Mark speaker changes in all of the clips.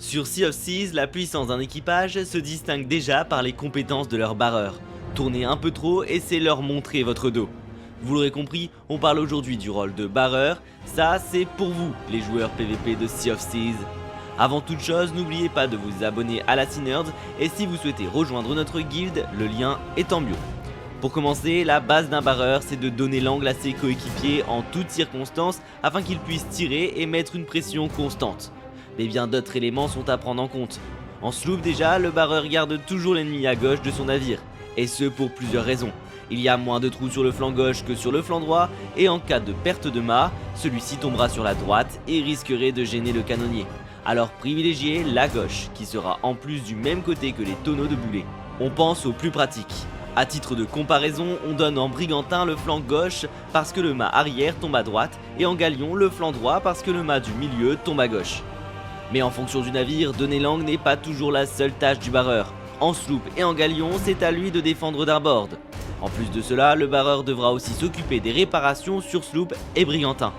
Speaker 1: Sur Sea of Thieves, la puissance d'un équipage se distingue déjà par les compétences de leurs barreurs. Tournez un peu trop et c'est leur montrer votre dos. Vous l'aurez compris, on parle aujourd'hui du rôle de barreur, ça c'est pour vous les joueurs PVP de Sea of Thieves. Avant toute chose, n'oubliez pas de vous abonner à la Sea-Nerd et si vous souhaitez rejoindre notre guilde, le lien est en bio. Pour commencer, la base d'un barreur, c'est de donner l'angle à ses coéquipiers en toutes circonstances afin qu'ils puissent tirer et mettre une pression constante. Mais bien d'autres éléments sont à prendre en compte. En sloop déjà, le barreur garde toujours l'ennemi à gauche de son navire, et ce pour plusieurs raisons. Il y a moins de trous sur le flanc gauche que sur le flanc droit, et en cas de perte de mât, celui-ci tombera sur la droite et risquerait de gêner le canonnier. Alors privilégiez la gauche, qui sera en plus du même côté que les tonneaux de boulet. On pense au plus pratique. A titre de comparaison, on donne en brigantin le flanc gauche parce que le mât arrière tombe à droite, et en galion le flanc droit parce que le mât du milieu tombe à gauche. Mais en fonction du navire, donner l'angle n'est pas toujours la seule tâche du barreur. En sloop et en galion, c'est à lui de défendre d'arbord. En plus de cela, le barreur devra aussi s'occuper des réparations sur sloop et brigantin.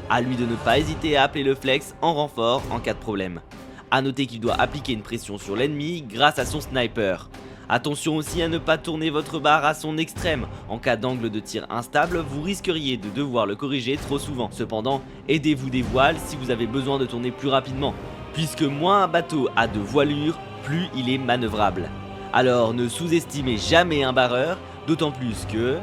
Speaker 1: A lui de ne pas hésiter à appeler le flex en renfort en cas de problème. A noter qu'il doit appliquer une pression sur l'ennemi grâce à son sniper. Attention aussi à ne pas tourner votre barre à son extrême. En cas d'angle de tir instable, vous risqueriez de devoir le corriger trop souvent. Cependant, aidez-vous des voiles si vous avez besoin de tourner plus rapidement, puisque moins un bateau a de voilure, plus il est manœuvrable. Alors ne sous-estimez jamais un barreur, d'autant plus que...